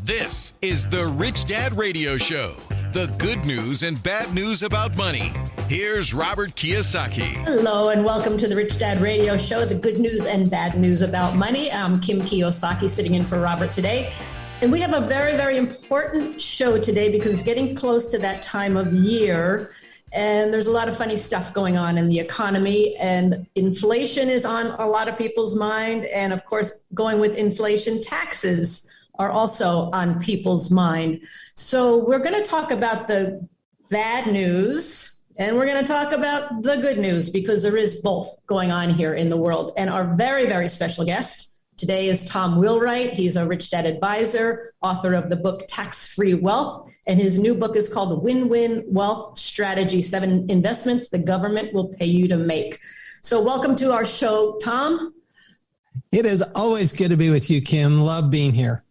This is the Rich Dad Radio Show. The good news and bad news about money. Here's Robert Kiyosaki. Hello and welcome to the Rich Dad Radio Show, the good news and bad news about money. I'm Kim Kiyosaki sitting in for Robert today. And we have a very, very important show today because it's getting close to that time of year. And there's a lot of funny stuff going on in the economy, and inflation is on a lot of people's mind. And of course, going with inflation, taxes are also on people's mind. So we're going to talk about the bad news and we're going to talk about the good news because there is both going on here in the world. And our very, very special guest today is Tom Wheelwright. He's a Rich Dad advisor, author of the book Tax-Free Wealth. And his new book is called Win-Win Wealth Strategy, 7 Investments the Government Will Pay You to Make. So welcome to our show, Tom. It is always good to be with you, Kim. Love being here.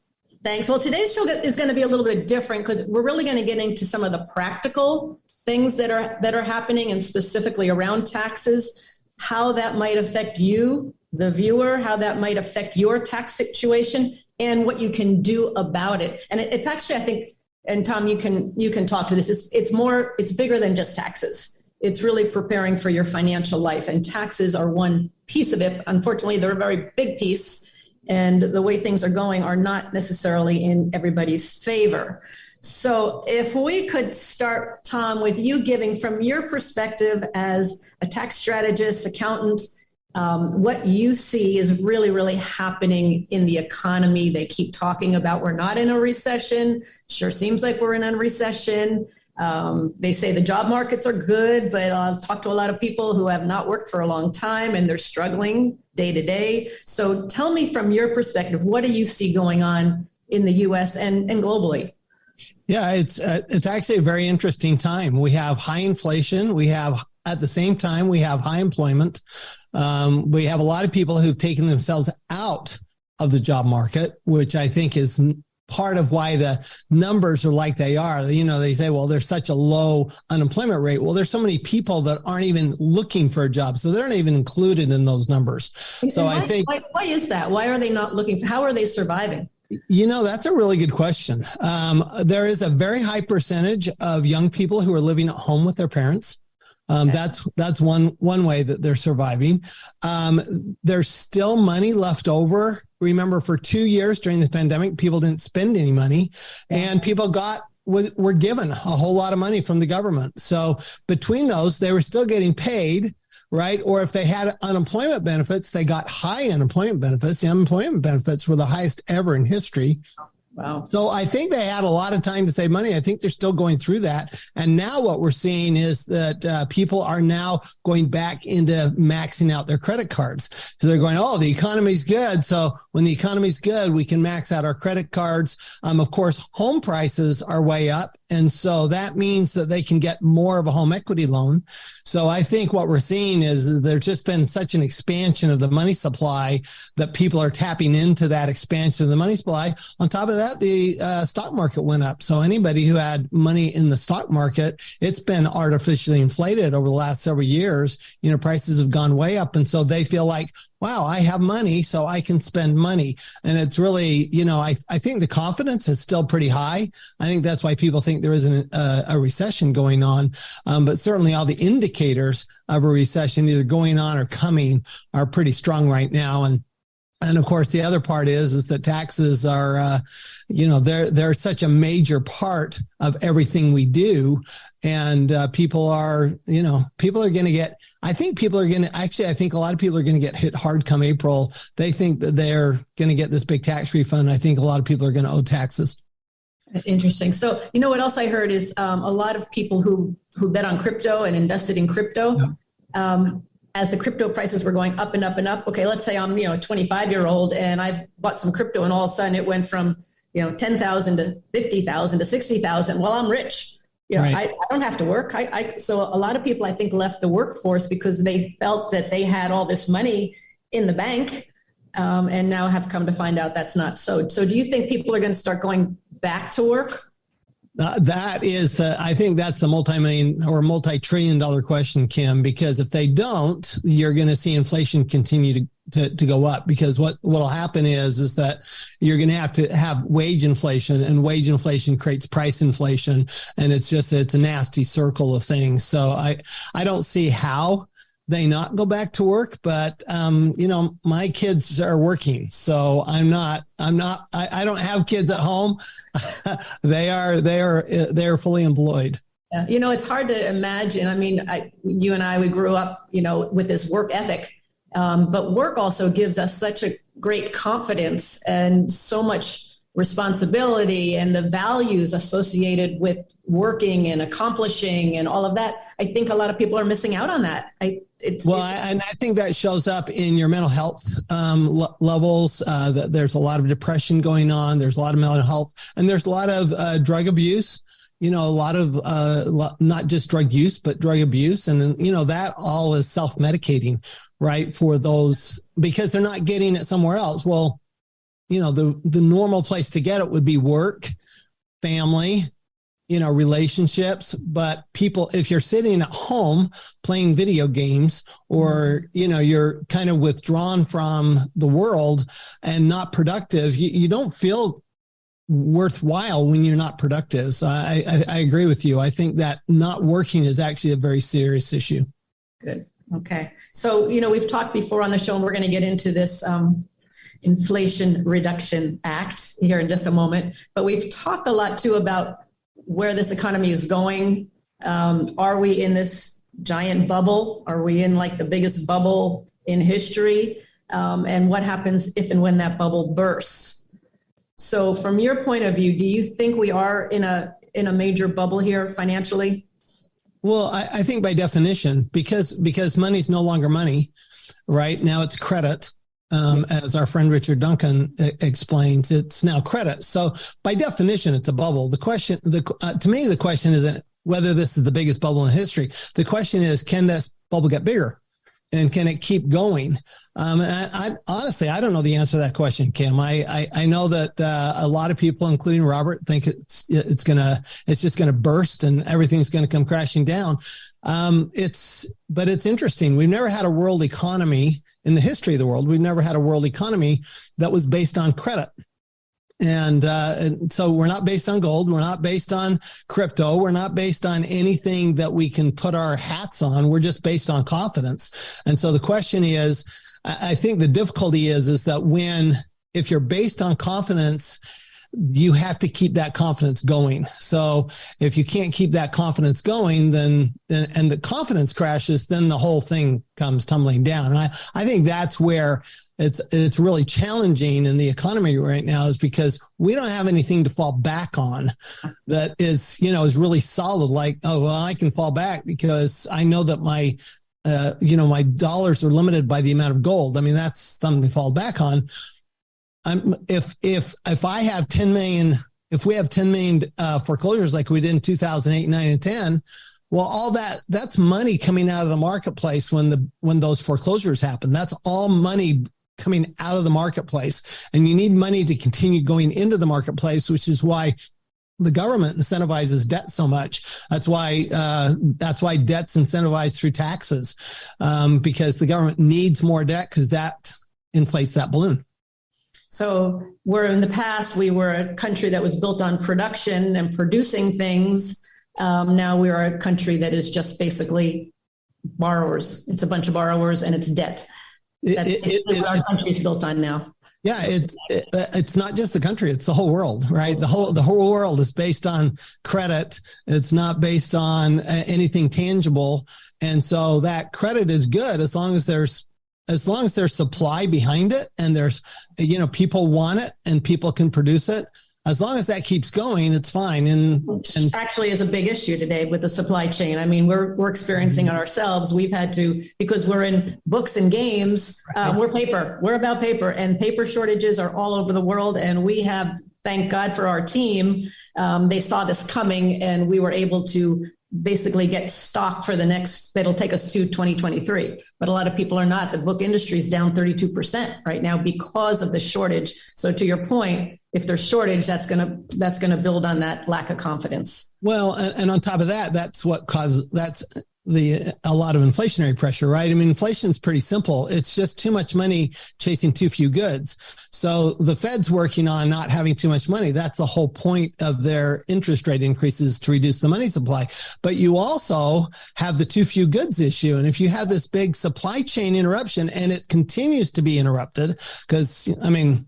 Thanks. Well, today's show is going to be a little bit different because we're really going to get into some of the practical things that are happening, and specifically around taxes, how that might affect you, the viewer, how that might affect your tax situation, and what you can do about it. And it's actually, I think, and Tom, you can talk to this. It's bigger than just taxes. It's really preparing for your financial life, and taxes are one piece of it. Unfortunately, they're a very big piece. And the way things are going are not necessarily in everybody's favor. So if we could start, Tom, with you giving from your perspective as a tax strategist, accountant, what you see is really, really happening in the economy. They keep talking about we're not in a recession. Sure seems like we're in a recession. They say the job markets are good, but I'll talk to a lot of people who have not worked for a long time and they're struggling day to day. So tell me from your perspective, what do you see going on in the U.S. and globally? Yeah, it's actually a very interesting time. We have high inflation. We have, at the same time, we have high employment. We have a lot of people who've taken themselves out of the job market, which I think is part of why the numbers are like they are. You know, they say, well, there's such a low unemployment rate. Well, there's so many people that aren't even looking for a job, so they're not even included in those numbers. So I think, why is that? Why are they not looking for, how are they surviving? You know, that's a really good question. There is a very high percentage of young people who are living at home with their parents. That's one way that they're surviving. There's still money left over. Remember, for 2 years during the pandemic, people didn't spend any money, and people were given a whole lot of money from the government. So between those, they were still getting paid, right? Or if they had unemployment benefits, they got high unemployment benefits. The unemployment benefits were the highest ever in history. Wow. So I think they had a lot of time to save money. I think they're still going through that. And now what we're seeing is that people are now going back into maxing out their credit cards. So they're going, oh, the economy's good. So when the economy's good, we can max out our credit cards. Of course, home prices are way up. And so that means that they can get more of a home equity loan. So I think what we're seeing is there's just been such an expansion of the money supply that people are tapping into that expansion of the money supply. On top of that, the stock market went up. So anybody who had money in the stock market, it's been artificially inflated over the last several years. You know, prices have gone way up. And so they feel like, wow, I have money, so I can spend money. And it's really, you know, I think the confidence is still pretty high. I think that's why people think there isn't a recession going on. But certainly all the indicators of a recession either going on or coming are pretty strong right now. And of course, the other part is that taxes are, they're such a major part of everything we do. And people are going to get, I think a lot of people are going to get hit hard come April. They think that they're going to get this big tax refund. I think a lot of people are going to owe taxes. Interesting. So, you know, what else I heard is a lot of people who bet on crypto and invested in crypto, as the crypto prices were going up and up and up. Okay, let's say I'm, a 25-year-old and I bought some crypto and all of a sudden it went from, 10,000 to 50,000 to 60,000. Well, I'm rich. Right. I don't have to work. So a lot of people, I think, left the workforce because they felt that they had all this money in the bank and now have come to find out that's not so. So do you think people are going to start going back to work? I think that's the multi-million or multi-trillion-dollar question, Kim, because if they don't, you're going to see inflation continue to go up, because what'll happen is that you're going to have wage inflation, and wage inflation creates price inflation. And it's a nasty circle of things. So I don't see how they not go back to work, but, my kids are working, so I don't have kids at home. They are fully employed. Yeah. It's hard to imagine. I mean, you and I, we grew up, with this work ethic. But work also gives us such a great confidence and so much responsibility, and the values associated with working and accomplishing and all of that. I think a lot of people are missing out on that. And I think that shows up in your mental health levels. There's a lot of depression going on. There's a lot of mental health, and there's a lot of drug abuse. A lot of not just drug use, but drug abuse. And, that all is self-medicating, right? For those, because they're not getting it somewhere else. Well, the normal place to get it would be work, family, relationships. But people, if you're sitting at home playing video games, or, you're kind of withdrawn from the world and not productive, you don't feel worthwhile when you're not productive. So I agree with you. I think that not working is actually a very serious issue. Good. Okay. So, we've talked before on the show, and we're going to get into this Inflation Reduction Act here in just a moment, but we've talked a lot too about where this economy is going. Are we in this giant bubble? Are we in like the biggest bubble in history? And what happens if and when that bubble bursts? So from your point of view, do you think we are in a major bubble here financially? Well, I think by definition, because money's no longer money, right? Now it's credit. As our friend Richard Duncan explains, it's now credit. So by definition, it's a bubble. To me, the question isn't whether this is the biggest bubble in history. The question is, can this bubble get bigger? And can it keep going? And I honestly, I don't know the answer to that question, Kim. I know that a lot of people, including Robert, think it's just gonna burst and everything's gonna come crashing down. But it's interesting. We've never had a world economy in the history of the world. We've never had a world economy that was based on credit. And so we're not based on gold. We're not based on crypto. We're not based on anything that we can put our hats on. We're just based on confidence. And so the question is, I think the difficulty is that if you're based on confidence, you have to keep that confidence going. So if you can't keep that confidence going, then the confidence crashes, then the whole thing comes tumbling down. And I think that's where it's really challenging in the economy right now, is because we don't have anything to fall back on that is really solid. Like, oh, well, I can fall back because I know that my dollars are limited by the amount of gold. I mean, that's something to fall back on. If I have 10 million, if we have 10 million foreclosures like we did in 2008, 9, and 10, well, all that's money coming out of the marketplace when those foreclosures happen. That's all money coming out of the marketplace, and you need money to continue going into the marketplace, which is why the government incentivizes debt so much. That's why debt's incentivized through taxes, because the government needs more debt because that inflates that balloon. So where in the past we were a country that was built on production and producing things, now we are a country that is just basically borrowers. It's a bunch of borrowers and it's debt. That's what our country is built on now. Yeah, it's not just the country; it's the whole world, right? The whole world is based on credit. It's not based on anything tangible, and so that credit is good as long as there's supply behind it, and there's people want it and people can produce it. As long as that keeps going, it's fine. And actually is a big issue today with the supply chain. I mean, we're experiencing it ourselves. We've had to, because we're in books and games, we're about paper, and paper shortages are all over the world. And we have, thank God for our team. They saw this coming and we were able to basically get stock for that'll take us to 2023. But a lot of people are not. The book industry is down 32% right now because of the shortage. So to your point, if there's shortage, that's going to build on that lack of confidence. Well, and on top of that, that's what causes, that's a lot of inflationary pressure, right? I mean, inflation is pretty simple. It's just too much money chasing too few goods. So the Fed's working on not having too much money. That's the whole point of their interest rate increases, to reduce the money supply. But you also have the too few goods issue. And if you have this big supply chain interruption, and it continues to be interrupted, because I mean,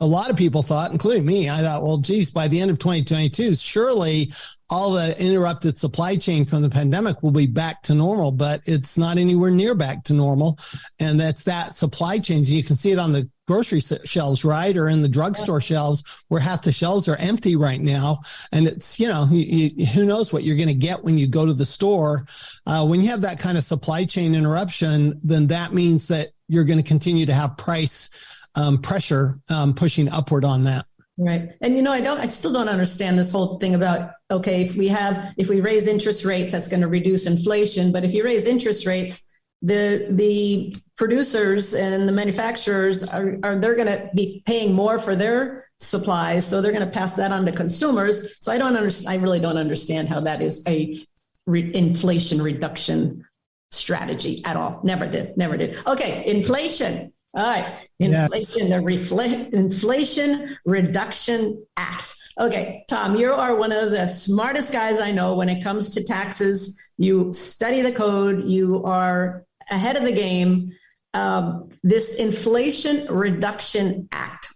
a lot of people thought, including me, I thought, well, geez, by the end of 2022, surely all the interrupted supply chain from the pandemic will be back to normal, but it's not anywhere near back to normal. And that's that supply chains. You can see it on the grocery shelves, right? Or in the drugstore shelves, where half the shelves are empty right now. And it's, who knows what you're going to get when you go to the store. When you have that kind of supply chain interruption, then that means that you're going to continue to have price pressure pushing upward on that. Right. And, I still don't understand this whole thing about, okay, if we raise interest rates, that's going to reduce inflation. But if you raise interest rates, the producers and the manufacturers they're going to be paying more for their supplies. So they're going to pass that on to consumers. So I really don't understand how that is a inflation reduction strategy at all. Never did. Okay. Inflation. All right. Inflation, yes. The Inflation Reduction Act. Okay, Tom, you are one of the smartest guys I know when it comes to taxes. You study the code. You are ahead of the game. This Inflation Reduction Act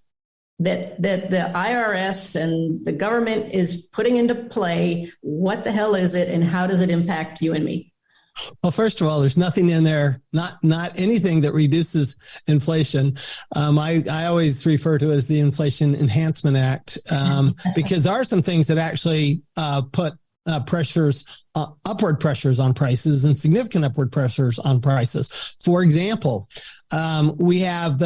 that the IRS and the government is putting into play, what the hell is it, and how does it impact you and me? Well, first of all, there's nothing in there, not anything that reduces inflation. I always refer to it as the Inflation Enhancement Act, because there are some things that actually put upward pressures on prices, and significant upward pressures on prices. For example, we have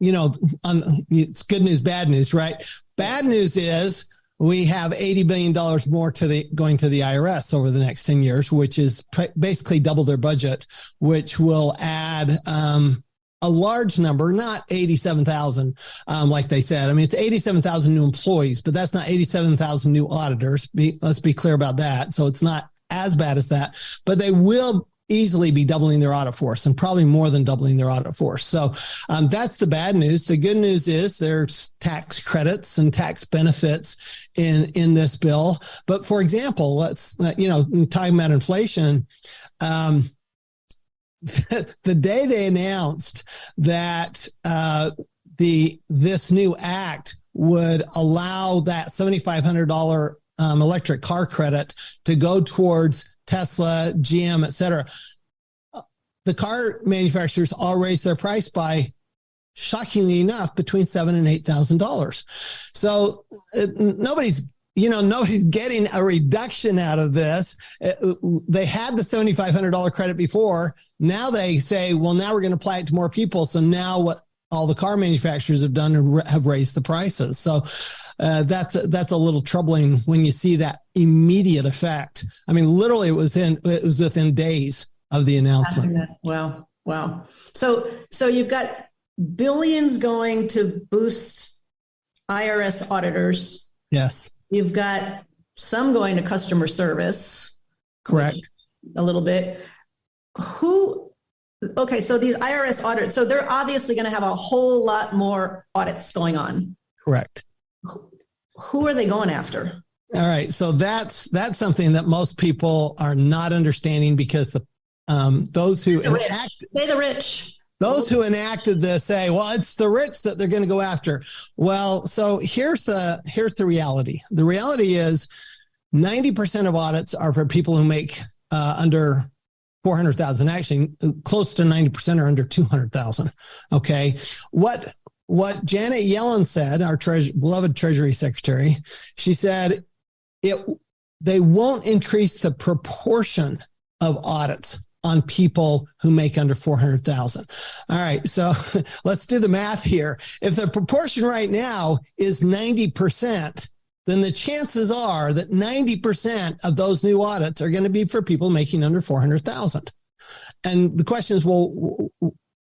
it's good news, bad news, right? Bad news is we have $80 billion more going to the IRS over the next 10 years, which is basically double their budget, which will add a large number, not 87,000, like they said. I mean, it's 87,000 new employees, but that's not 87,000 new auditors. Let's be clear about that. So it's not as bad as that, but they will easily be doubling their audit force, and probably more than doubling their audit force. So that's the bad news. The good news is there's tax credits and tax benefits in this bill. But for example, talking about inflation, the day they announced that this new act would allow that $7,500 electric car credit to go towards Tesla, GM, et cetera, the car manufacturers all raised their price by, shockingly enough, between $7,000 and $8,000. So nobody's getting a reduction out of this. They had the $7,500 credit before. Now they say, well, now we're going to apply it to more people. So now what all the car manufacturers have done have raised the prices. So that's a little troubling when you see that immediate effect. I mean, literally, it was within days of the announcement. Wow. So you've got billions going to boost IRS auditors. Yes. You've got some going to customer service. Correct. A little bit. Okay, so these IRS audits, so they're obviously going to have a whole lot more audits going on. Correct. Who are they going after? All right, so that's something that most people are not understanding, because those who Those who enacted this say, well, it's the rich that they're going to go after. Well, so here's the reality. The reality is 90% of audits are for people who make under 400,000. Actually, close to 90% are under 200,000. Okay. What Janet Yellen said, our beloved Treasury Secretary, she said they won't increase the proportion of audits on people who make under 400,000. All right. So let's do the math here. If the proportion right now is 90%, then the chances are that 90% of those new audits are going to be for people making under 400,000. And the question is, well,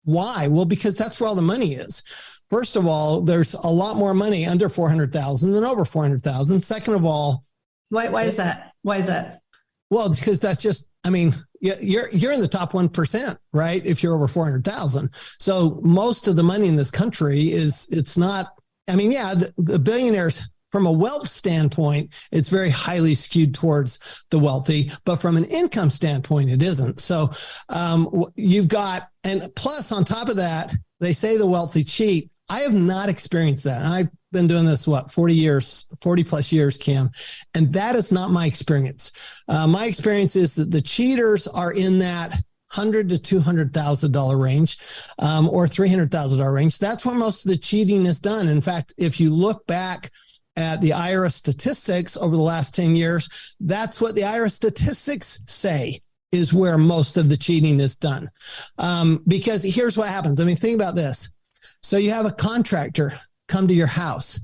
why? Well, because that's where all the money is. First of all, there's a lot more money under 400,000 than over 400,000. Second of all, why is that? Why is that? Well, it's because that's just I mean, you're in the top 1%, right? If you're over 400,000. So most of the money in this country it's not, I mean, yeah, the billionaires from a wealth standpoint, it's very highly skewed towards the wealthy, but from an income standpoint, it isn't. So you've got, and plus on top of that, they say the wealthy cheat. I have not experienced that. I've been doing this, 40 plus years, Kim. And that is not my experience. My experience is that the cheaters are in that $100,000 to $200,000 range, or $300,000 range. That's where most of the cheating is done. In fact, if you look back at the IRS statistics over the last 10 years, that's what the IRS statistics say is where most of the cheating is done. Because here's what happens. I mean, think about this. So you have a contractor come to your house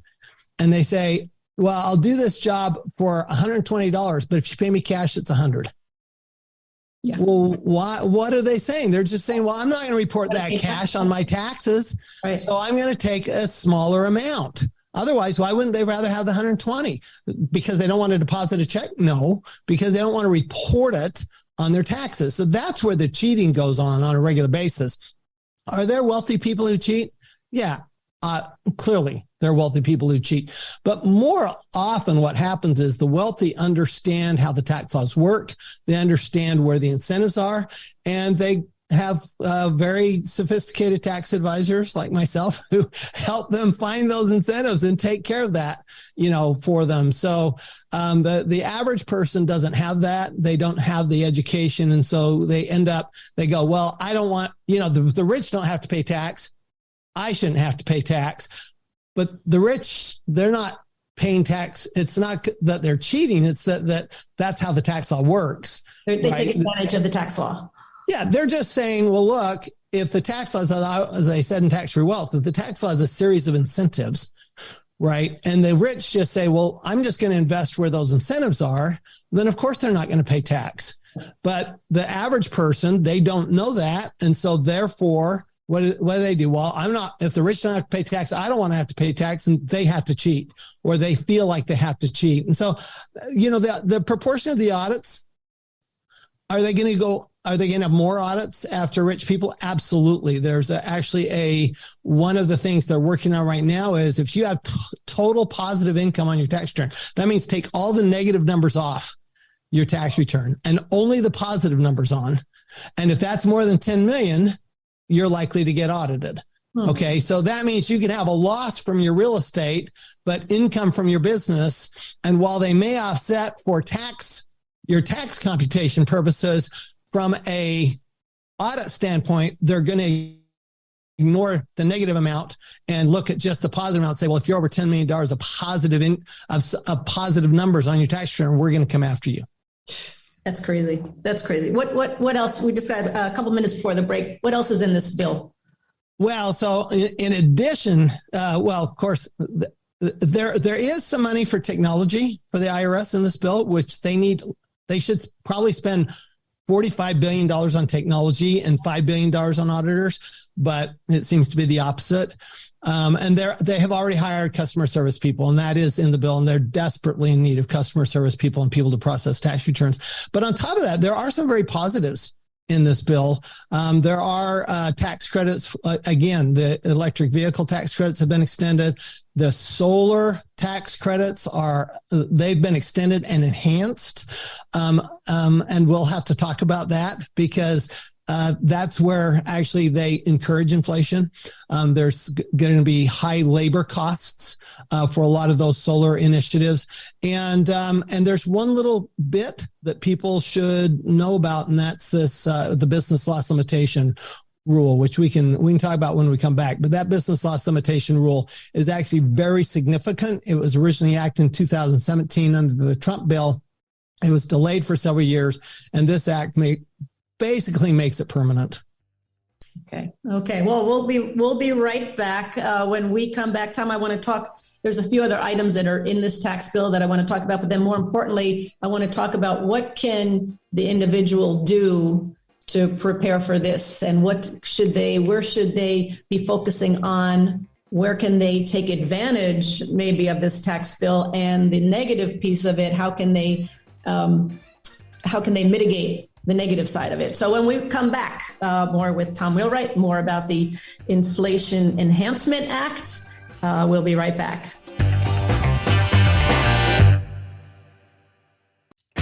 and they say, well, I'll do this job for $120, but if you pay me cash, it's $100. Yeah. Well, what are they saying? They're just saying, well, I'm not going to report that cash on my taxes. Right. So I'm going to take a smaller amount. Otherwise, why wouldn't they rather have the 120? Because they don't want to deposit a check? No, because they don't want to report it on their taxes. So that's where the cheating goes on a regular basis. Are there wealthy people who cheat? Yeah, clearly there are wealthy people who cheat. But more often what happens is the wealthy understand how the tax laws work. They understand where the incentives are, and they have very sophisticated tax advisors like myself who help them find those incentives and take care of that, for them. So the average person doesn't have that. They don't have the education. And so they go, well, I don't want, the rich don't have to pay tax. I shouldn't have to pay tax. But the rich, they're not paying tax. It's not that they're cheating. It's that's how the tax law works. They take advantage of the tax law. Yeah, they're just saying, well, look, if the tax law, as I said in Tax Free Wealth, if the tax law is a series of incentives, right? And the rich just say, well, I'm just going to invest where those incentives are, then of course they're not going to pay tax. But the average person, they don't know that. And so therefore, what do they do? Well, if the rich don't have to pay tax, I don't want to have to pay tax, and they have to cheat, or they feel like they have to cheat. And so, the proportion of the audits, are they going to have more audits after rich people? Absolutely. There's one of the things they're working on right now is if you have total positive income on your tax return, that means take all the negative numbers off your tax return and only the positive numbers on. And if that's more than 10 million, you're likely to get audited. Okay. So that means you can have a loss from your real estate, but income from your business. And while they may offset for your tax computation purposes, from a audit standpoint, they're going to ignore the negative amount and look at just the positive amount and say, well, if you're over $10 million of positive numbers on your tax return, we're going to come after you. That's crazy. That's crazy. What else? We just had a couple minutes before the break. What else is in this bill? Well, so in addition, of course, there is some money for technology for the IRS in this bill, which they should probably spend $45 billion on technology and $5 billion on auditors, but it seems to be the opposite. And they have already hired customer service people, and that is in the bill, and they're desperately in need of customer service people and people to process tax returns. But on top of that, there are some very positives in this bill. There are tax credits. Again, the electric vehicle tax credits have been extended. The solar tax credits they've been extended and enhanced. And we'll have to talk about that because that's where actually they encourage inflation. There's going to be high labor costs for a lot of those solar initiatives. And there's one little bit that people should know about, and that's the business loss limitation rule, which we can talk about when we come back. But that business loss limitation rule is actually very significant. It was originally acted in 2017 under the Trump bill. It was delayed for several years, and this act basically makes it permanent. Okay. Well, we'll be right back. When we come back, Tom, I want to talk. There's a few other items that are in this tax bill that I want to talk about, but then more importantly, I want to talk about what can the individual do to prepare for this, and where should they be focusing on? Where can they take advantage maybe of this tax bill, and the negative piece of it? How can they mitigate the negative side of it. So when we come back more with Tom Wheelwright, more about the Inflation Enhancement Act, we'll be right back.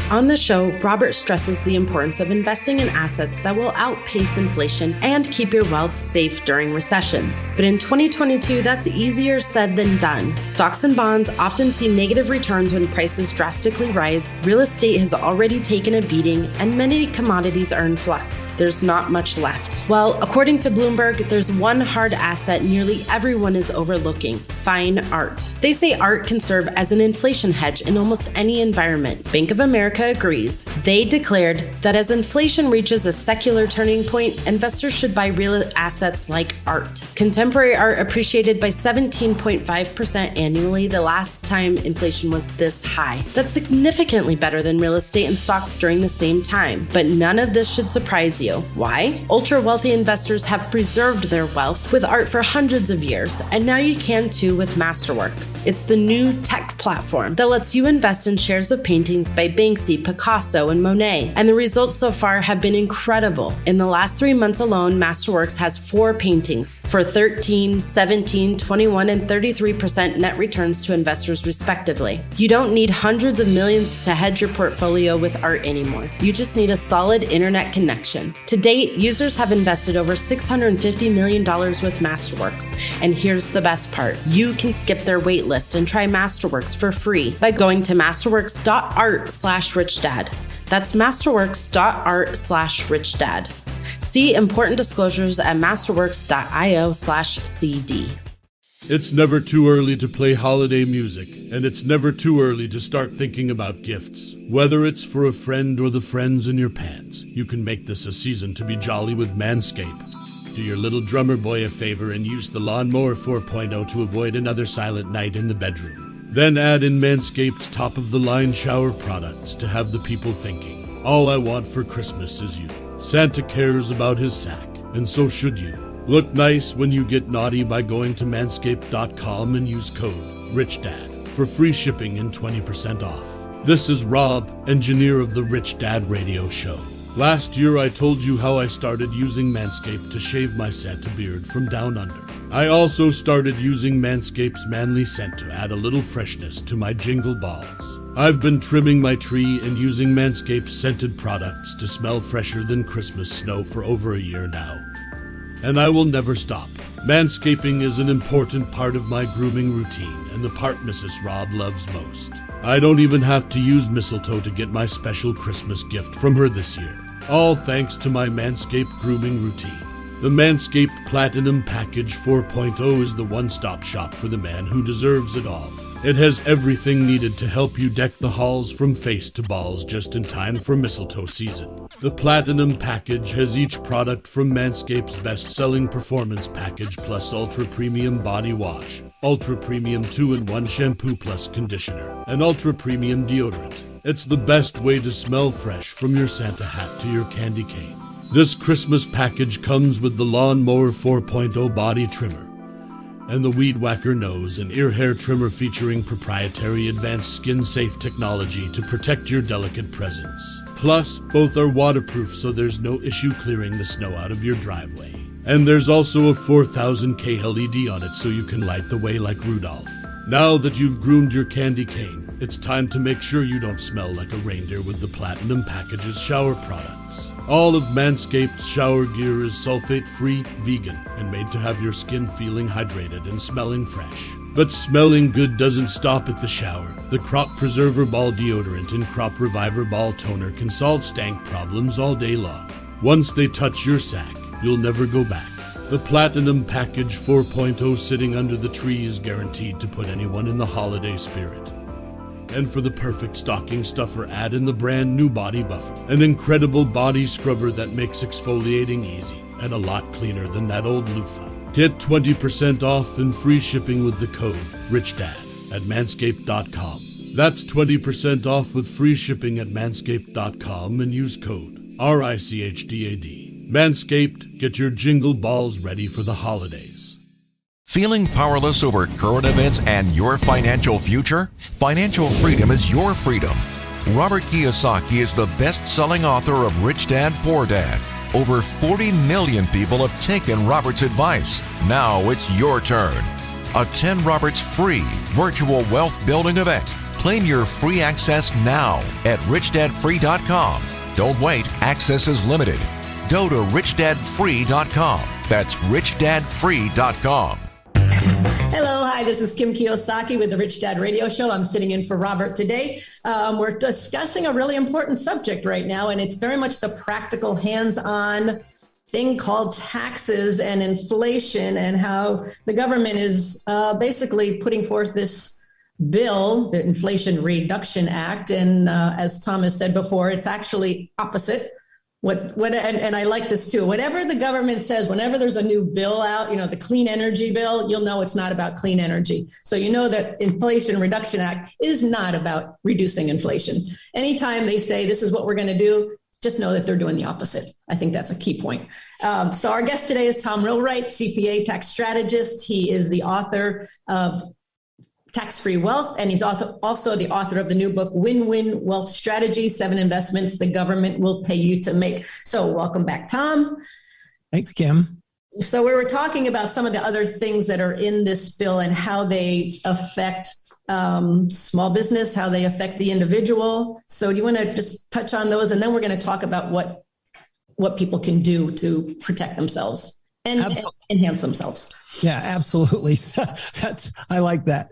On the show, Robert stresses the importance of investing in assets that will outpace inflation and keep your wealth safe during recessions. But in 2022, that's easier said than done. Stocks and bonds often see negative returns when prices drastically rise, real estate has already taken a beating, and many commodities are in flux. There's not much left. Well, according to Bloomberg, there's one hard asset nearly everyone is overlooking: fine art. They say art can serve as an inflation hedge in almost any environment. Bank of America agrees. They declared that as inflation reaches a secular turning point, investors should buy real assets like art. Contemporary art appreciated by 17.5% annually the last time inflation was this high. That's significantly better than real estate and stocks during the same time. But none of this should surprise you. Why? Ultra-wealthy investors have preserved their wealth with art for hundreds of years, and now you can too with Masterworks. It's the new tech platform that lets you invest in shares of paintings by Banksy, Picasso, and Monet. And the results so far have been incredible. In the last 3 months alone, Masterworks has 4 paintings for 13, 17, 21, and 33% net returns to investors respectively. You don't need hundreds of millions to hedge your portfolio with art anymore. You just need a solid internet connection. To date, users have invested over $650 million with Masterworks. And here's the best part. You can skip their wait list and try Masterworks for free by going to masterworks.art/richdad. That's masterworks.art/richdad. See important disclosures at masterworks.io/CD. It's never too early to play holiday music, and it's never too early to start thinking about gifts. Whether it's for a friend or the friends in your pants, you can make this a season to be jolly with Manscaped. Do your little drummer boy a favor and use the Lawnmower 4.0 to avoid another silent night in the bedroom. Then add in Manscaped's top-of-the-line shower products to have the people thinking, all I want for Christmas is you. Santa cares about his sack, and so should you. Look nice when you get naughty by going to manscaped.com and use code RICHDAD for free shipping and 20% off. This is Rob, engineer of the Rich Dad Radio Show. Last year I told you how I started using Manscaped to shave my Santa beard from down under. I also started using Manscaped's manly scent to add a little freshness to my jingle balls. I've been trimming my tree and using Manscaped's scented products to smell fresher than Christmas snow for over a year now. And I will never stop. Manscaping is an important part of my grooming routine and the part Mrs. Rob loves most. I don't even have to use mistletoe to get my special Christmas gift from her this year. All thanks to my Manscaped grooming routine. The Manscaped Platinum Package 4.0 is the one-stop shop for the man who deserves it all. It has everything needed to help you deck the halls from face to balls just in time for mistletoe season. The Platinum Package has each product from Manscaped's best-selling Performance Package plus Ultra Premium Body Wash, Ultra Premium 2-in-1 Shampoo plus Conditioner, and Ultra Premium Deodorant. It's the best way to smell fresh from your Santa hat to your candy cane. This Christmas package comes with the Lawnmower 4.0 body trimmer and the Weed Whacker nose and ear hair trimmer featuring proprietary advanced skin-safe technology to protect your delicate presence. Plus, both are waterproof so there's no issue clearing the snow out of your driveway. And there's also a 4000K LED on it so you can light the way like Rudolph. Now that you've groomed your candy cane, it's time to make sure you don't smell like a reindeer with the Platinum Package's shower products. All of Manscaped's shower gear is sulfate-free, vegan, and made to have your skin feeling hydrated and smelling fresh. But smelling good doesn't stop at the shower. The Crop Preserver Ball Deodorant and Crop Reviver Ball Toner can solve stank problems all day long. Once they touch your sack, you'll never go back. The Platinum Package 4.0 sitting under the tree is guaranteed to put anyone in the holiday spirit. And for the perfect stocking stuffer, add in the brand new Body Buffer, an incredible body scrubber that makes exfoliating easy and a lot cleaner than that old loofah. Get 20% off and free shipping with the code RICHDAD at manscaped.com. That's 20% off with free shipping at manscaped.com and use code RICHDAD. Manscaped, get your jingle balls ready for the holidays. Feeling powerless over current events and your financial future? Financial freedom is your freedom. Robert Kiyosaki is the best-selling author of Rich Dad, Poor Dad. Over 40 million people have taken Robert's advice. Now it's your turn. Attend Robert's free virtual wealth building event. Claim your free access now at richdadfree.com. Don't wait, access is limited. Go to richdadfree.com. That's richdadfree.com. Hello, hi, this is Kim Kiyosaki with the Rich Dad Radio Show. I'm sitting in for Robert today. We're discussing a really important subject right now, and it's very much the practical, hands-on thing called taxes and inflation, and how the government is basically putting forth this bill, the Inflation Reduction Act. And as Thomas said before, it's actually opposite. And I like this too. Whatever the government says, whenever there's a new bill out, the clean energy bill, you'll know it's not about clean energy. So you know that Inflation Reduction Act is not about reducing inflation. Anytime they say this is what we're going to do, just know that they're doing the opposite. I think that's a key point. So our guest today is Tom Rilwright, CPA tax strategist. He is the author of Tax-Free Wealth, and he's also the author of the new book, Win-Win Wealth Strategy, 7 Investments the Government Will Pay You to Make. So welcome back, Tom. Thanks, Kim. So we were talking about some of the other things that are in this bill and how they affect small business, how they affect the individual. So do you want to just touch on those? And then we're going to talk about what people can do to protect themselves and enhance themselves. Yeah, absolutely. I like that.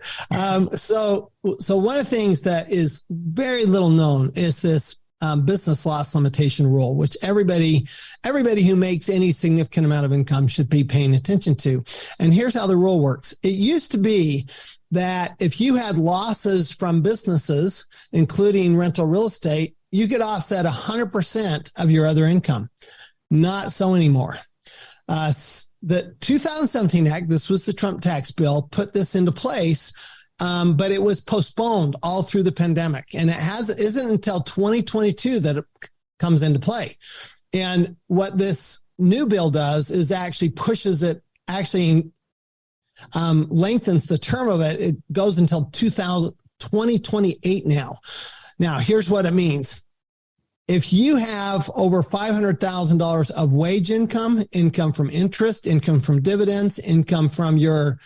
So one of the things that is very little known is this business loss limitation rule, which everybody who makes any significant amount of income should be paying attention to. And here's how the rule works. It used to be that if you had losses from businesses, including rental real estate, you could offset 100% of your other income. Not so anymore. The 2017 Act, this was the Trump tax bill, put this into place, but it was postponed all through the pandemic. And it isn't until 2022 that it comes into play. And what this new bill does is actually pushes it, lengthens the term of it. It goes until 2028 now. Now, here's what it means. If you have over $500,000 of wage income from interest, income from dividends, income from your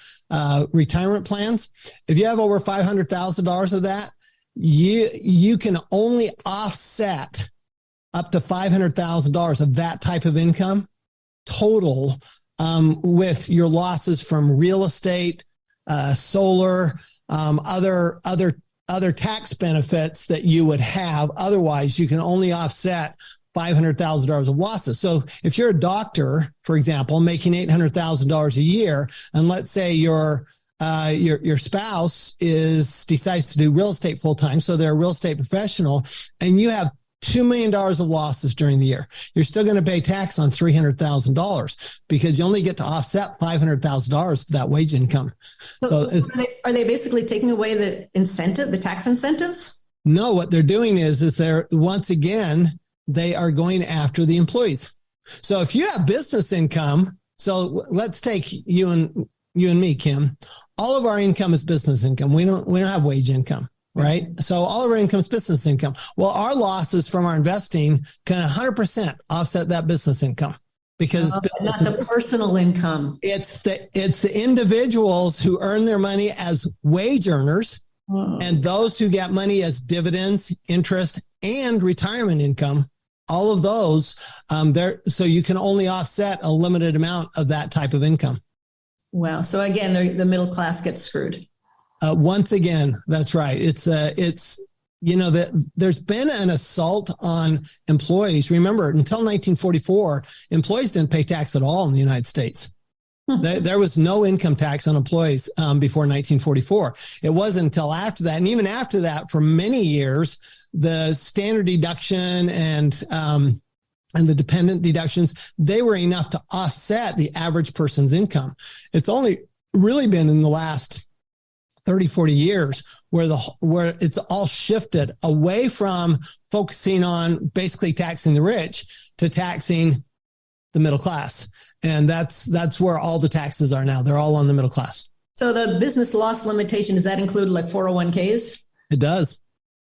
retirement plans, if you have over $500,000 of that, you can only offset up to $500,000 of that type of income total with your losses from real estate, solar, other tax benefits that you would have. Otherwise, you can only offset $500,000 of losses. So if you're a doctor, for example, making $800,000 a year, and let's say your spouse decides to do real estate full time, so they're a real estate professional, and you have $2 million of losses during the year, you're still going to pay tax on $300,000 because you only get to offset $500,000 of that wage income. So are they basically taking away the incentive, the tax incentives? No, what they're doing is they're, once again, they are going after the employees. So if you have business income, so let's take you and me, Kim, all of our income is business income. We don't have wage income. Right. So all of our income is business income. Well, our losses from our investing can 100% offset that business income because not the personal income. It's the individuals who earn their money as wage earners and those who get money as dividends, interest, and retirement income. All of those so you can only offset a limited amount of that type of income. Wow. So again, the middle class gets screwed. Once again, that's right. There's been an assault on employees. Remember, until 1944, employees didn't pay tax at all in the United States. There was no income tax on employees before 1944. It wasn't until after that. And even after that, for many years, the standard deduction and the dependent deductions, they were enough to offset the average person's income. It's only really been in the last 30, 40 years where it's all shifted away from focusing on basically taxing the rich to taxing the middle class. And that's where all the taxes are now. They're all on the middle class. So the business loss limitation, does that include like 401ks? It does.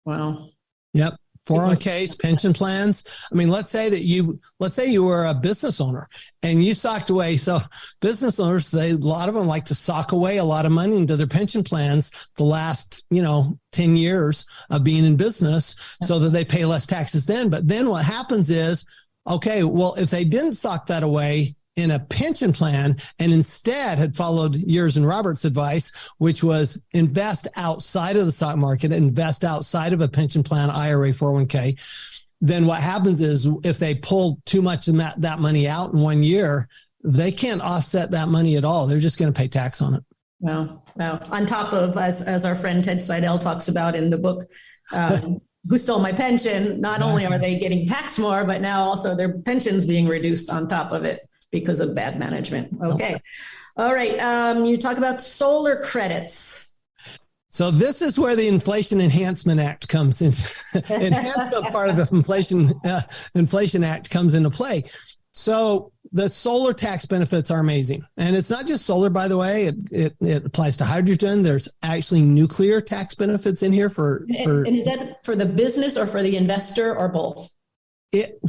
Wow. Yep. 401ks, pension plans. I mean, let's say you were a business owner and you socked away. So business owners, a lot of them like to sock away a lot of money into their pension plans the last, 10 years of being in business so that they pay less taxes then. But then what happens is, okay, well, if they didn't sock that away in a pension plan and instead had followed yours and Robert's advice, which was invest outside of the stock market, invest outside of a pension plan, IRA, 401k, then what happens is if they pull too much of that money out in 1 year, they can't offset that money at all. They're just going to pay tax on it. Wow. On top of, as our friend Ted Seidel talks about in the book, Who Stole My Pension, not only are they getting taxed more, but now also their pension's being reduced on top of it because of bad management. Okay. All right. You talk about solar credits. So this is where the Inflation Enhancement Act comes in. Enhancement part of the Inflation Act comes into play. So the solar tax benefits are amazing. And it's not just solar, by the way. It applies to hydrogen. There's actually nuclear tax benefits in here for And is that for the business or for the investor or both?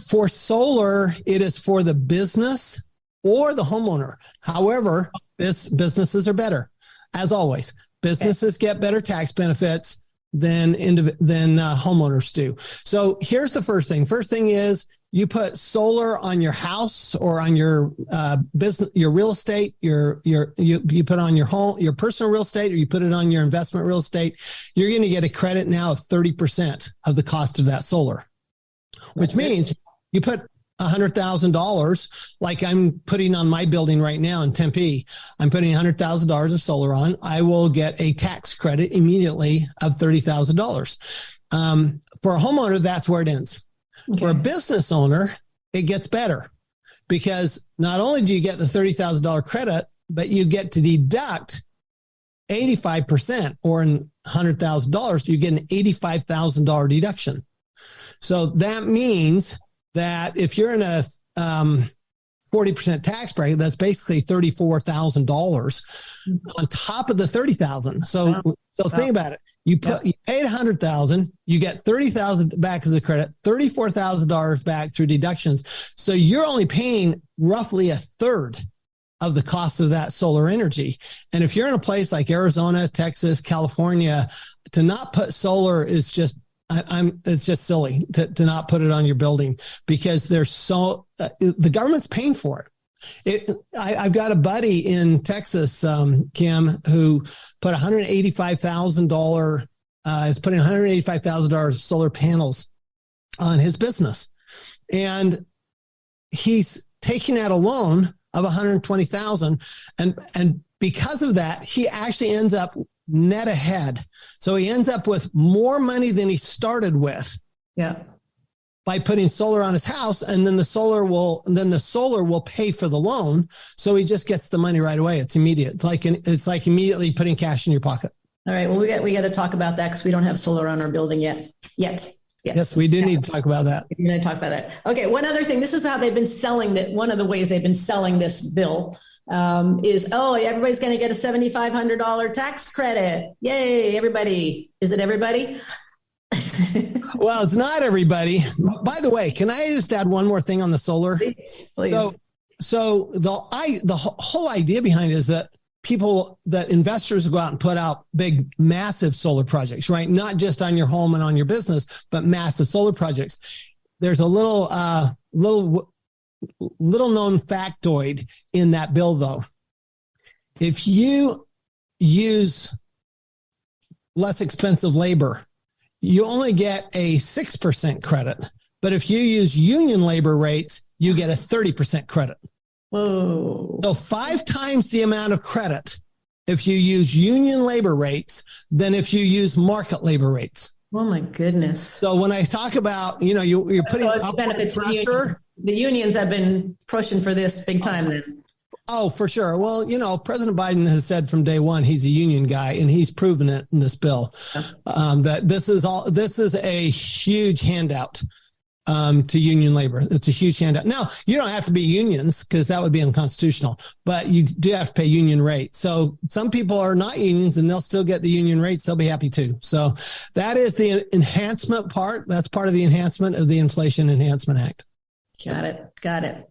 For solar, it is for the business or the homeowner. However, businesses are better. As always, businesses get better tax benefits than homeowners do. So here's the first thing. First thing is you put solar on your house or on your business, your real estate, you put on your home, your personal real estate, or you put it on your investment real estate. You're going to get a credit now of 30% of the cost of that solar, which means you put $100,000, like I'm putting on my building right now in Tempe. I'm putting $100,000 of solar on. I will get a tax credit immediately of $30,000. For a homeowner, that's where it ends. Okay. For a business owner, it gets better because not only do you get the $30,000 credit, but you get to deduct 85%, or in $100,000, you get an $85,000 deduction. So that means that if you're in a 40% tax bracket, that's basically $34,000 on top of the $30,000. So think about it. You paid $100,000, you get $30,000 back as a credit, $34,000 back through deductions. So you're only paying roughly a third of the cost of that solar energy. And if you're in a place like Arizona, Texas, California, to not put solar is just it's just silly to not put it on your building because the government's paying for it. I've got a buddy in Texas, Kim, who put $185,000, is putting $185,000 solar panels on his business. And he's taking out a loan of $120,000. And because of that, he actually ends up net ahead. So he ends up with more money than he started with. Yeah. By putting solar on his house, and then the solar will pay for the loan. So he just gets the money right away. It's immediate. It's like immediately putting cash in your pocket. All right. Well, we got to talk about that because we don't have solar on our building yet. Yes, we do need to talk about that. We're going to talk about that. Okay. One other thing. This is how they've been selling that. One of the ways they've been selling this bill is, everybody's going to get a $7,500 tax credit. Yay, everybody. Is it everybody? Well, it's not everybody. By the way, can I just add one more thing on the solar? Please. So the whole idea behind it is that investors go out and put out big, massive solar projects, right? Not just on your home and on your business, but massive solar projects. There's a little known factoid in that bill, though. If you use less expensive labor, you only get a 6% credit. But if you use union labor rates, you get a 30% credit. Whoa. So 5 times the amount of credit if you use union labor rates than if you use market labor rates. Oh my goodness. So when I talk about, you're putting benefits pressure. The unions have been pushing for this big time then. Oh, for sure. Well, President Biden has said from day one, he's a union guy, and he's proven it in this bill, that this is a huge handout to union labor. It's a huge handout. Now, you don't have to be unions because that would be unconstitutional, but you do have to pay union rate. So some people are not unions and they'll still get the union rates. They'll be happy too. So that is the enhancement part. That's part of the enhancement of the Inflation Enhancement Act. Got it.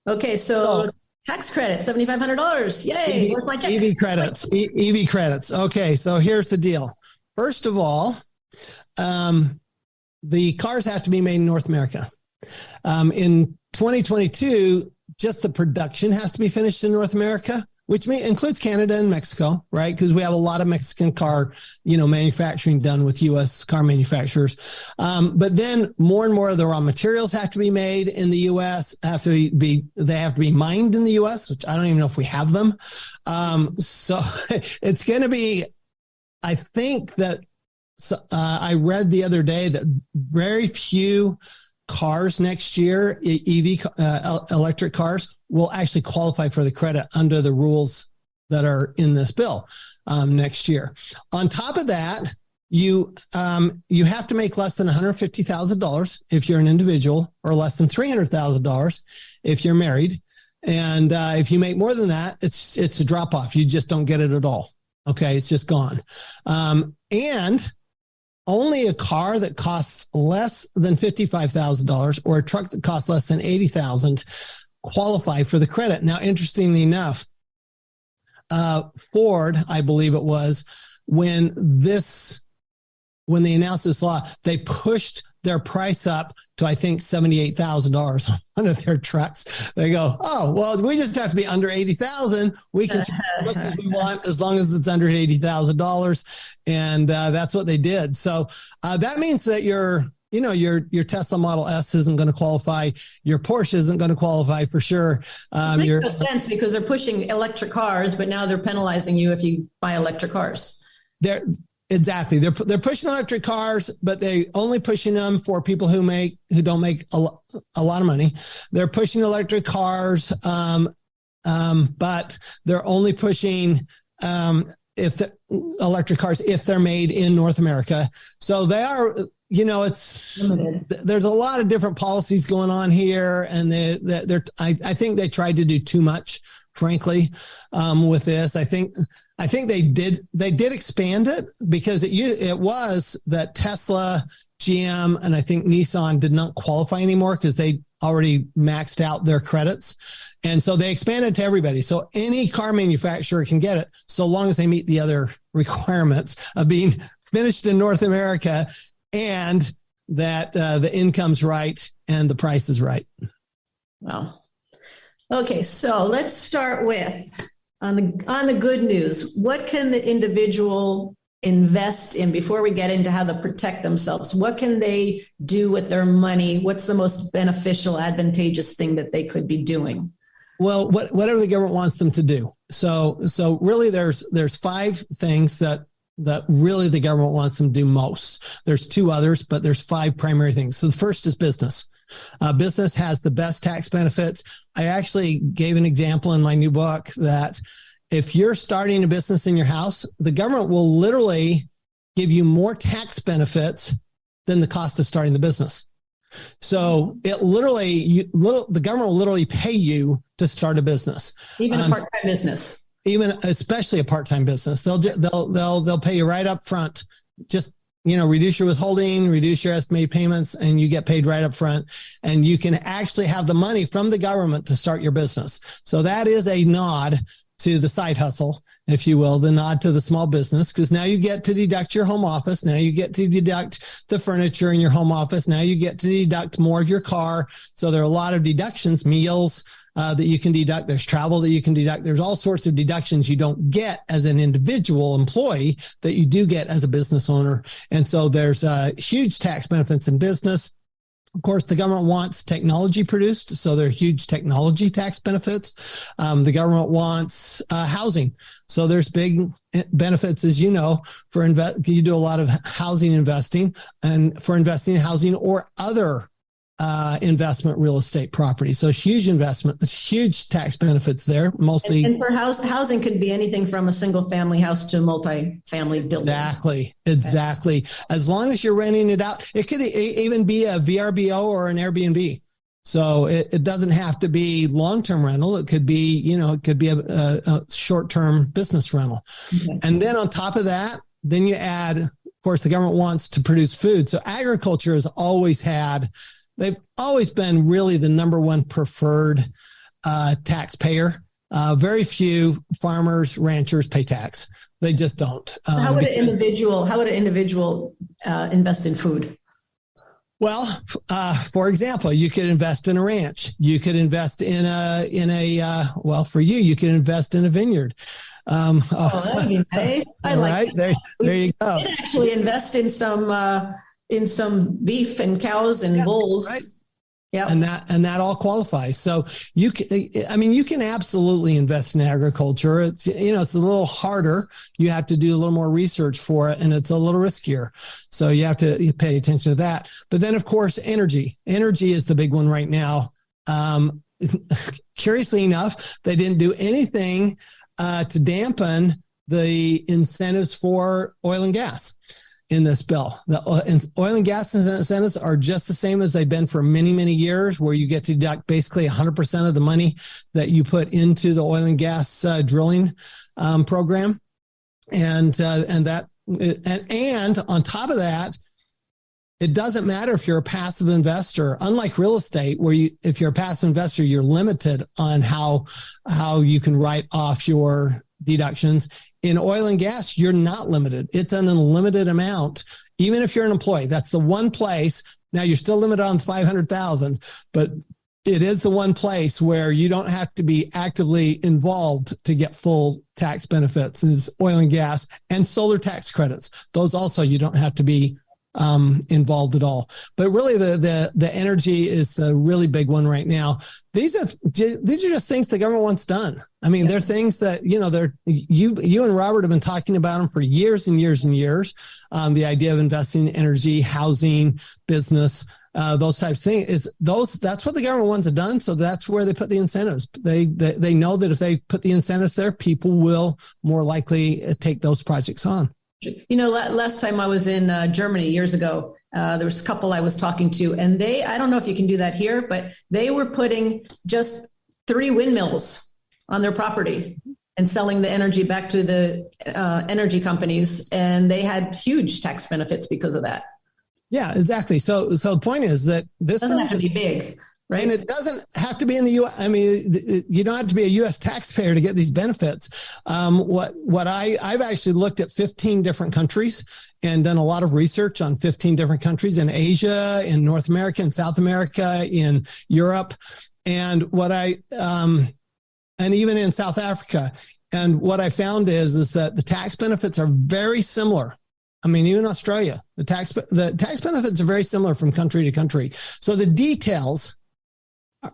Okay. So tax credit, $7,500. Yay. Where's my check? EV credits. EV credits. Okay. So here's the deal. First of all, the cars have to be made in North America. In 2022, just the production has to be finished in North America, which includes Canada and Mexico, right? Because we have a lot of Mexican car, manufacturing done with U.S. car manufacturers. But then more and more of the raw materials have to be made in the U.S. They have to be mined in the U.S., which I don't even know if we have them. So it's going to be, I think that. So I read the other day that very few cars next year, EV electric cars, will actually qualify for the credit under the rules that are in this bill next year. On top of that, you have to make less than $150,000 if you're an individual, or less than $300,000 if you're married. And if you make more than that, it's a drop off. You just don't get it at all. Okay, it's just gone. And only a car that costs less than $55,000 or a truck that costs less than $80,000 qualify for the credit. Now, interestingly enough, Ford, I believe it was, when they announced this law, they pushed their price up to, I think, $78,000 on one of their trucks. They go, oh, well, we just have to be under $80,000. We can charge as much as we want as long as it's under $80,000. And that's what they did. So that means that your Tesla Model S isn't going to qualify. Your Porsche isn't going to qualify for sure. It makes no sense because they're pushing electric cars, but now they're penalizing you if you buy electric cars. Exactly. They're pushing electric cars, but they only pushing them for people who don't make a lot of money. They're pushing electric cars, but they're only pushing electric cars if they're made in North America. So they are, there's a lot of different policies going on here, and I think they tried to do too much, frankly, with this. I think they did expand it because it was that Tesla, GM, and I think Nissan did not qualify anymore because they already maxed out their credits. And so they expanded to everybody. So any car manufacturer can get it so long as they meet the other requirements of being finished in North America and that the income's right and the price is right. Wow. Okay, so let's start with on the good news. What can the individual invest in before we get into how to protect themselves? What can they do with their money? What's the most beneficial, advantageous thing that they could be doing? Well, whatever the government wants them to do. So really there's 5 things that really the government wants them to do most. There's 2 others, but there's 5 primary things. So the first is business. Business has the best tax benefits. I actually gave an example in my new book that if you're starting a business in your house, the government will literally give you more tax benefits than the cost of starting the business. So the government will literally pay you to start a business, even a part-time business, especially a part-time business. They'll pay you right up front. Just reduce your withholding, reduce your estimated payments, and you get paid right up front. And you can actually have the money from the government to start your business. So that is a nod to the side hustle, if you will, the nod to the small business, because now you get to deduct your home office. Now you get to deduct the furniture in your home office. Now you get to deduct more of your car. So there are a lot of deductions, meals that you can deduct. There's travel that you can deduct. There's all sorts of deductions you don't get as an individual employee that you do get as a business owner. And so there's huge tax benefits in business. Of course, the government wants technology produced, so there are huge technology tax benefits. The government wants housing, so there's big benefits, as you know, you do a lot of housing investing, and for investing in housing or other investment real estate property. So huge investment, there's huge tax benefits there, mostly. And for housing could be anything from a single family house to multi-family buildings. Exactly. As long as you're renting it out, it could even be a VRBO or an Airbnb. So it doesn't have to be long-term rental. It could be, a short-term business rental. Okay. And then on top of that, then you add, of course, the government wants to produce food. So agriculture has always they've always been really the number one preferred taxpayer. Very few farmers, ranchers pay tax. They just don't. How would an individual invest in food? Well, for example, you could invest in a ranch. You could invest in for you could invest in a vineyard. That'd be nice. I like that. There you go. You can actually invest in some beef and cows and bulls. Right. Yeah. And that all qualifies. So you can absolutely invest in agriculture. It's, it's a little harder. You have to do a little more research for it, and it's a little riskier. So you have to pay attention to that. But then, of course, energy is the big one right now. Curiously enough, they didn't do anything to dampen the incentives for oil and gas in this bill. The oil and gas incentives are just the same as they've been for many, many years, where you get to deduct basically 100% of the money that you put into the oil and gas drilling program. And on top of that, it doesn't matter if you're a passive investor. Unlike real estate, where if you're a passive investor, you're limited on how you can write off your deductions. In oil and gas, you're not limited. It's an unlimited amount, even if you're an employee. That's the one place. Now, you're still limited on 500,000, but it is the one place where you don't have to be actively involved to get full tax benefits, is oil and gas and solar tax credits. Those also, you don't have to be involved at all. But really, the energy is the really big one right now. These are just things the government wants done. I mean, they're things that, you and Robert have been talking about them for years and years and years. The idea of investing in energy, housing, business, those types of things that's what the government wants it done. So that's where they put the incentives. They know that if they put the incentives there, people will more likely take those projects on. Last time I was in Germany years ago, there was a couple I was talking to, and I don't know if you can do that here, but they were putting just 3 windmills on their property and selling the energy back to the energy companies. And they had huge tax benefits because of that. Yeah, exactly. So the point is that this doesn't have to be big. Right. And it doesn't have to be in the U.S. I mean, you don't have to be a U.S. taxpayer to get these benefits. I've actually looked at 15 different countries and done a lot of research on 15 different countries in Asia, in North America, in South America, in Europe, and and even in South Africa. And what I found is that the tax benefits are very similar. I mean, even Australia, the tax benefits are very similar from country to country. So the details.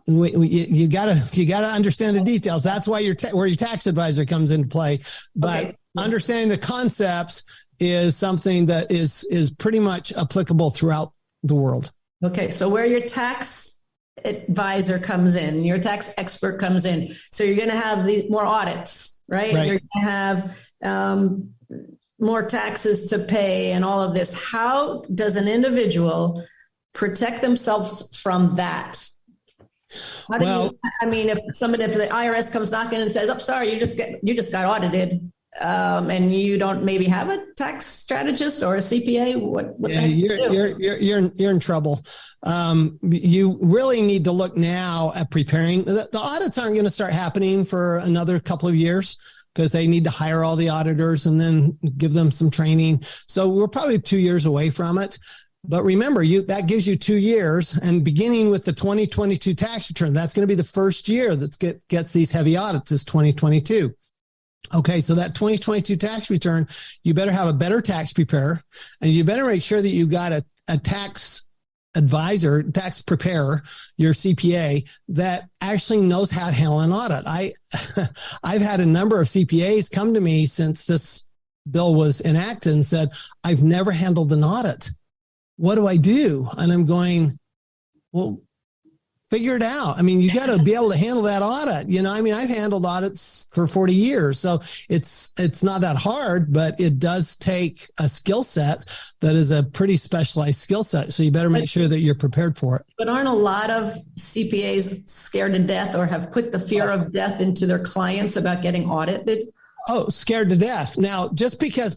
You gotta understand the details. That's why where your tax advisor comes into play. But understanding the concepts is something that is pretty much applicable throughout the world. Okay, so where your tax advisor comes in, your tax expert comes in. So you're going to have more audits, right? You're going to have more taxes to pay and all of this. How does an individual protect themselves from that? If the IRS comes knocking and says, "Oh, sorry, you just got audited," and you don't maybe have a tax strategist or a CPA, you're in trouble. You really need to look now at preparing. The audits aren't going to start happening for another couple of years, because they need to hire all the auditors and then give them some training. So we're probably 2 years away from it. But remember, that gives you 2 years, and beginning with the 2022 tax return, that's going to be the first year that gets these heavy audits, is 2022. Okay, so that 2022 tax return, you better have a better tax preparer, and you better make sure that you got a tax advisor, tax preparer, your CPA, that actually knows how to handle an audit. I've had a number of CPAs come to me since this bill was enacted and said, "I've never handled an audit. What do I do?" And I'm going, well, figure it out. I mean, you got to be able to handle that audit. I've handled audits for 40 years. So it's not that hard, but it does take a skill set that is a pretty specialized skill set. So you better make sure that you're prepared for it. But aren't a lot of CPAs scared to death or have put the fear of death into their clients about getting audited? Oh, scared to death. Now, just because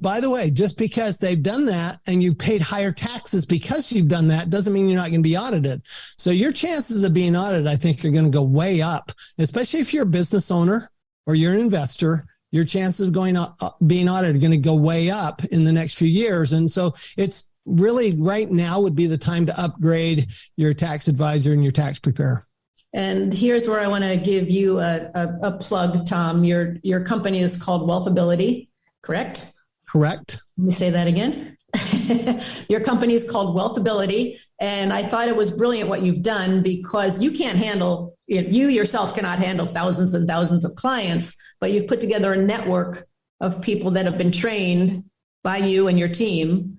they've done that and you paid higher taxes because you've done that doesn't mean you're not going to be audited. So your chances of being audited, I think, are going to go way up, especially if you're a business owner or you're an investor. Your chances of being audited are going to go way up in the next few years. And so it's really right now would be the time to upgrade your tax advisor and your tax preparer. And here's where I want to give you a plug, Tom. Your company is called Wealthability, correct? Correct. Let me say that again. Your company is called Wealthability. And I thought it was brilliant what you've done, because you yourself cannot handle thousands and thousands of clients, but you've put together a network of people that have been trained by you and your team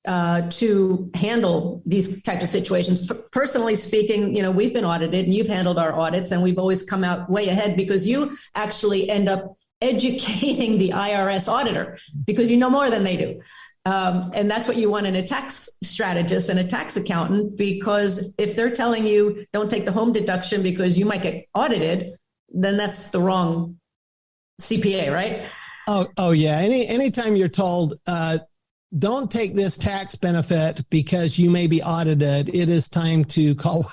to handle these types of situations. Personally speaking, we've been audited and you've handled our audits, and we've always come out way ahead because you actually end up educating the IRS auditor because you know more than they do. And that's what you want in a tax strategist and a tax accountant, because if they're telling you don't take the home deduction because you might get audited, then that's the wrong CPA, right? Oh yeah. Anytime you're told, don't take this tax benefit because you may be audited, it is time to call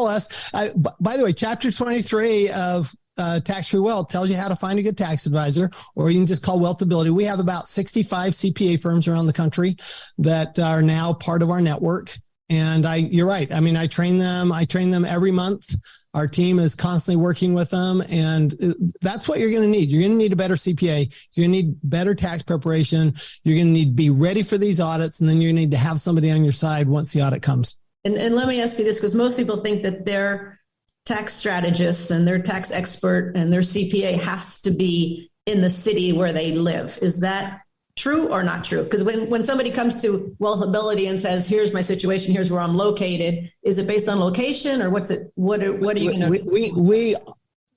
us. By the way, chapter 23 of Tax Free Wealth tells you how to find a good tax advisor, or you can just call Wealthability. We have about 65 CPA firms around the country that are now part of our network. And you're right. I mean, I train them every month. Our team is constantly working with them. And that's what you're going to need. You're going to need a better CPA. You're going to need better tax preparation. You're going to need to be ready for these audits. And then you need to have somebody on your side once the audit comes. And let me ask you this, because most people think that their tax strategists and their tax expert and their CPA has to be in the city where they live. Is that true or not true? Because when somebody comes to Wealthability and says, here's my situation, here's where I'm located, is it based on location, or what's it? What are you going to?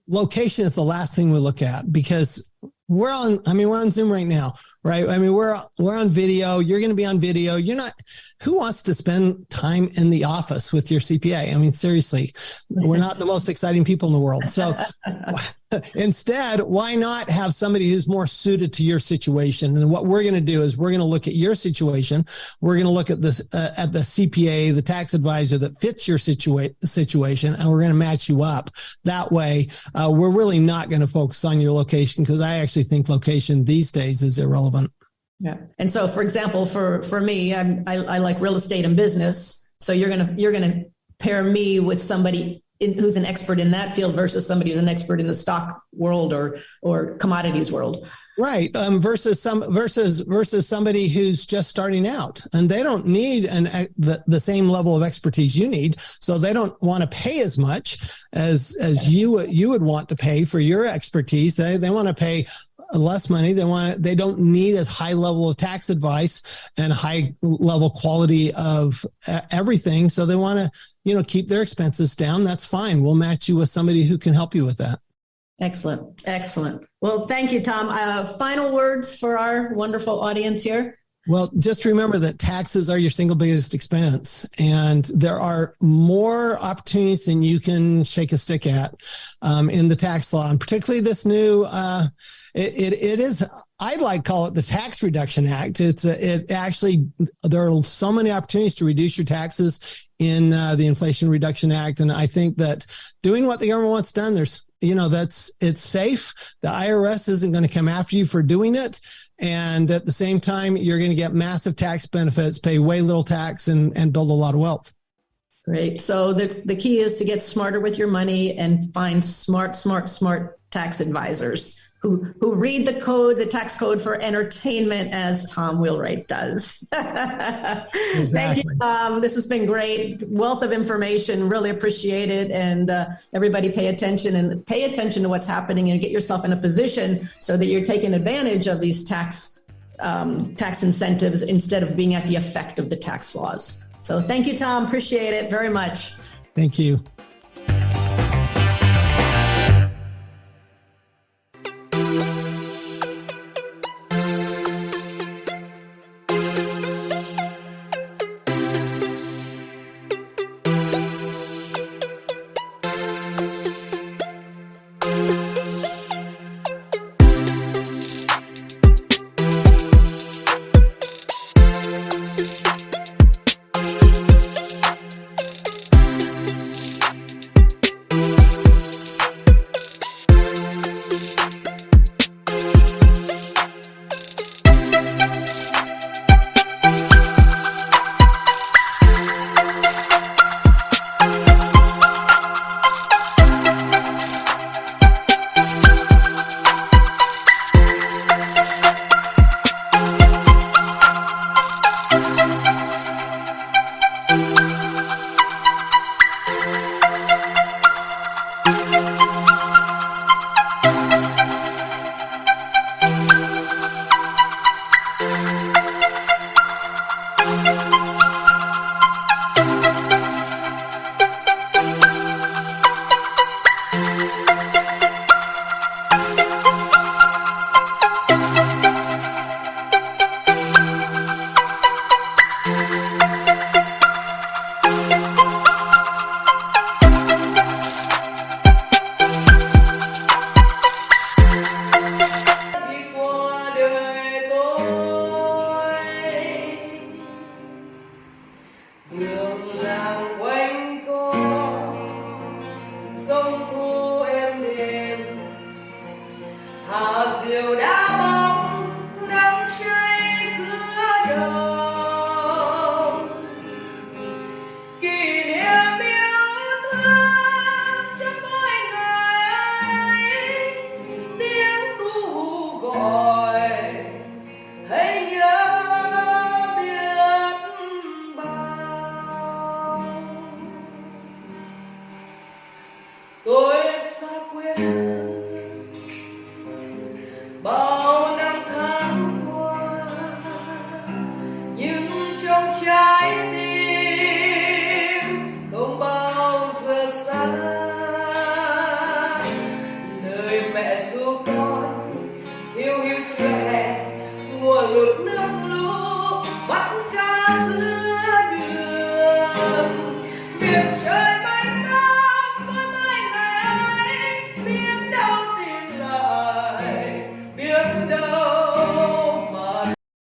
Location is the last thing we look at, because we're on Zoom right now, right? I mean, we're on video. You're going to be on video. Who wants to spend time in the office with your CPA? I mean, seriously, we're not the most exciting people in the world. So instead, why not have somebody who's more suited to your situation? And what we're going to do is we're going to look at your situation. We're going to look at this, at the CPA, the tax advisor that fits your situation, and we're going to match you up. That way, we're really not going to focus on your location, because I actually think location these days is irrelevant. Yeah. And so, for example, for me, I like real estate and business. So you're gonna pair me with somebody who's an expert in that field versus somebody who's an expert in the stock world or commodities world. Right. Versus somebody who's just starting out, and they don't need the same level of expertise you need. So they don't want to pay as much as you would want to pay for your expertise. They want to pay less money. They don't need as high level of tax advice and high level quality of everything. So they want to, keep their expenses down. That's fine. We'll match you with somebody who can help you with that. Excellent. Well, thank you, Tom. Final words for our wonderful audience here. Well, just remember that taxes are your single biggest expense, and there are more opportunities than you can shake a stick at in the tax law, and particularly this new. It is, I'd like to call it the Tax Reduction Act. It actually, there are so many opportunities to reduce your taxes in the Inflation Reduction Act, and I think that doing what the government wants done, it's safe. The IRS isn't going to come after you for doing it. And at the same time, you're going to get massive tax benefits, pay way little tax, and build a lot of wealth. Great. So the key is to get smarter with your money and find smart tax advisors who read the tax code for entertainment, as Tom Wheelwright does. Exactly. Thank you, Tom. This has been great. Wealth of information. Really appreciate it. And everybody pay attention to what's happening, and get yourself in a position so that you're taking advantage of these tax incentives instead of being at the effect of the tax laws. So thank you, Tom. Appreciate it very much. Thank you. ngược làng